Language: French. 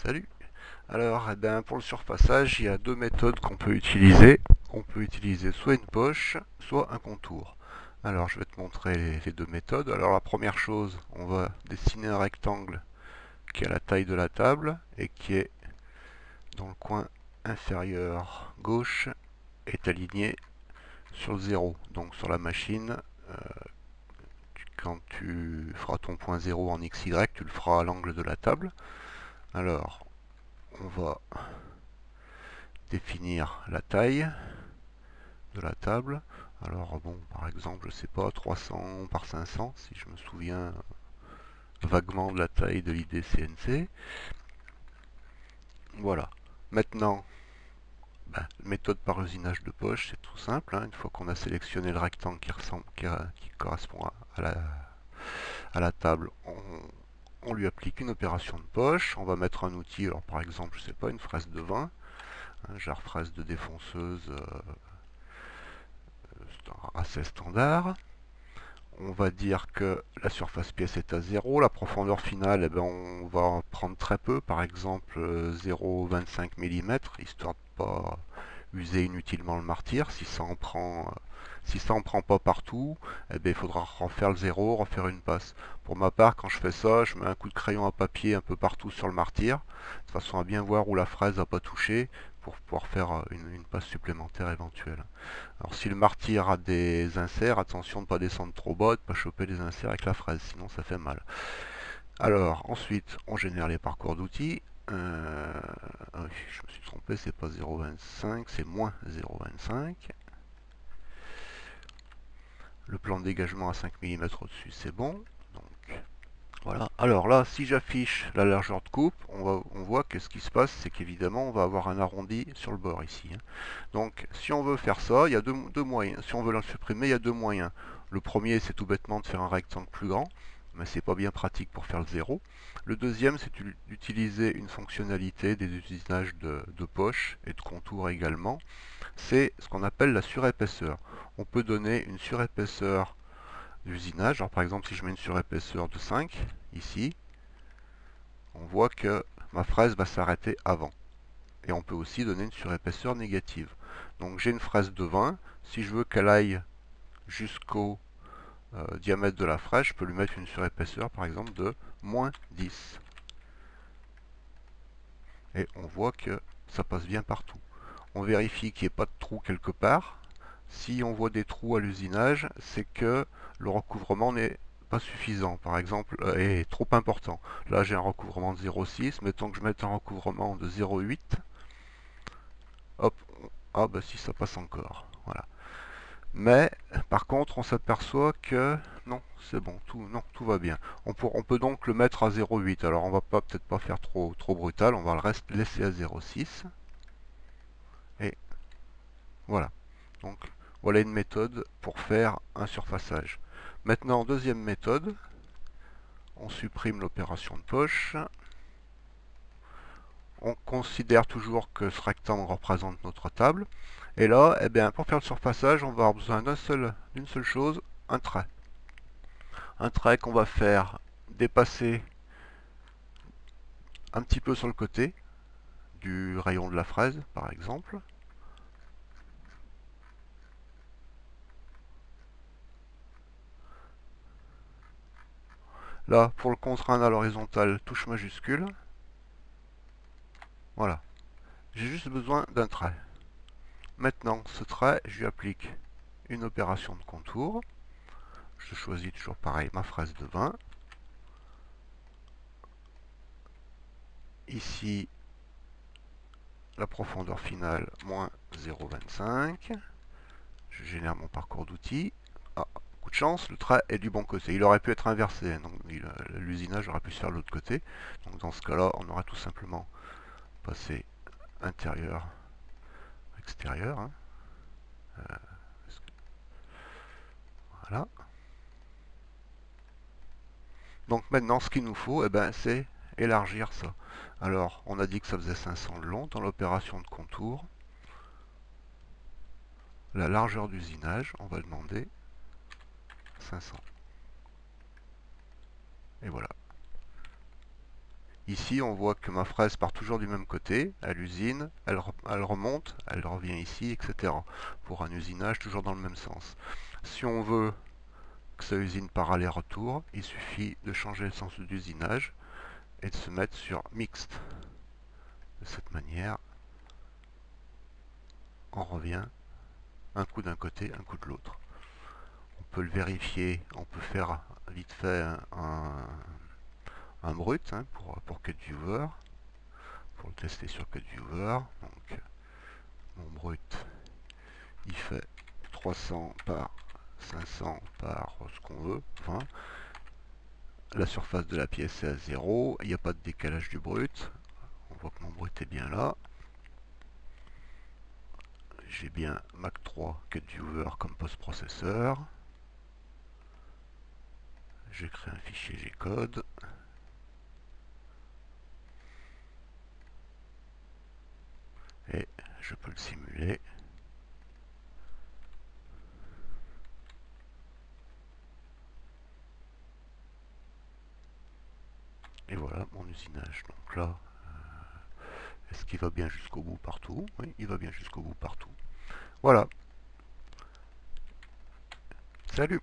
Salut. Alors, pour le surfaçage, il y a deux méthodes qu'on peut utiliser. On peut utiliser soit une poche, soit un contour. Alors, je vais te montrer les deux méthodes. Alors, la première chose, on va dessiner un rectangle qui a la taille de la table et qui est dans le coin inférieur gauche, est aligné sur le 0. Donc, sur la machine, quand tu feras ton point 0 en XY, tu le feras à l'angle de la table. Alors, on va définir la taille de la table. Alors bon, par exemple, je sais pas, 300 par 500, si je me souviens vaguement de la taille de l'idée CNC. Voilà. Maintenant, méthode par usinage de poche, c'est tout simple, hein. Une fois qu'on a sélectionné le rectangle qui correspond à la table, on lui applique une opération de poche. On va mettre un outil, alors par exemple, je sais pas, une fraise de 20, hein, genre fraise de défonceuse assez standard. On va dire que la surface pièce est à 0, la profondeur finale, on va en prendre très peu, par exemple 0,25 mm, histoire de ne pas user inutilement le martyr. Si ça en prend pas partout, il faudra refaire le 0, refaire une passe. Pour ma part, quand je fais ça, je mets un coup de crayon à papier un peu partout sur le martyr, de façon à bien voir où la fraise n'a pas touché, pour pouvoir faire une passe supplémentaire éventuelle. Alors si le martyr a des inserts, attention de ne pas descendre trop bas, de ne pas choper les inserts avec la fraise, sinon ça fait mal. Alors ensuite, on génère les parcours d'outils. Je me suis trompé, c'est pas 0,25, c'est moins 0,25. Le plan de dégagement à 5 mm au-dessus, c'est bon. Donc voilà. Alors là, si j'affiche la largeur de coupe, on voit que ce qui se passe, c'est qu'évidemment, on va avoir un arrondi sur le bord ici, hein. Donc, si on veut faire ça, il y a deux moyens. Si on veut le supprimer, il y a deux moyens. Le premier, c'est tout bêtement de faire un rectangle plus grand, mais c'est pas bien pratique pour faire le 0. Le deuxième, c'est d'utiliser une fonctionnalité des usinages de poche et de contour également. C'est ce qu'on appelle la surépaisseur. On peut donner une surépaisseur d'usinage. Alors par exemple, si je mets une surépaisseur de 5, ici, on voit que ma fraise va s'arrêter avant. Et on peut aussi donner une surépaisseur négative. Donc j'ai une fraise de 20. Si je veux qu'elle aille jusqu'au diamètre de la fraise, je peux lui mettre une surépaisseur par exemple de moins 10. Et on voit que ça passe bien partout. On vérifie qu'il n'y ait pas de trou quelque part. Si on voit des trous à l'usinage, c'est que le recouvrement n'est pas suffisant, par exemple, est trop important. Là j'ai un recouvrement de 0,6, mettons que je mette un recouvrement de 0,8. Hop, ah bah si, ça passe encore. Voilà. Mais par contre, on s'aperçoit que non, c'est bon, tout va bien. On peut donc le mettre à 0,8. Alors on va peut-être pas faire trop brutal, on va le laisser à 0,6. Et voilà. Donc voilà une méthode pour faire un surfaçage. Maintenant, deuxième méthode, on supprime l'opération de poche. On considère toujours que ce rectangle représente notre table. Et là, pour faire le surfaçage, on va avoir besoin d'une seule chose, un trait. Un trait qu'on va faire dépasser un petit peu sur le côté du rayon de la fraise, par exemple. Là, pour le contraindre à l'horizontale, touche majuscule. Voilà. J'ai juste besoin d'un trait. Maintenant, ce trait, je lui applique une opération de contour. Je choisis toujours pareil ma fraise de 20. Ici, la profondeur finale, moins 0,25. Je génère mon parcours d'outils. Ah, coup de chance, le trait est du bon côté. Il aurait pu être inversé, donc l'usinage aurait pu se faire de l'autre côté. Donc dans ce cas-là, on aura tout simplement passé intérieur, extérieur, hein. Voilà. Donc maintenant, ce qu'il nous faut, c'est élargir ça. Alors, on a dit que ça faisait 500 de long dans l'opération de contour. La largeur d'usinage, on va demander 500. Et voilà. Ici, on voit que ma fraise part toujours du même côté, à l'usine, elle remonte, elle revient ici, etc. Pour un usinage toujours dans le même sens. Si on veut que ça usine par aller-retour, il suffit de changer le sens d'usinage et de se mettre sur mixte. De cette manière, on revient un coup d'un côté, un coup de l'autre. On peut le vérifier, on peut faire vite fait un brut pour CutViewer, pour le tester sur CutViewer. Donc mon brut, il fait 300 par 500 par ce qu'on veut, 20. La surface de la pièce est à 0, il n'y a pas de décalage du brut. On voit que mon brut est bien là. J'ai bien Mac 3 CutViewer comme post-processeur. Je crée un fichier G-code. Et je peux le simuler. Et voilà mon usinage. Donc là, est-ce qu'il va bien jusqu'au bout partout? Oui, il va bien jusqu'au bout partout. Voilà. Salut!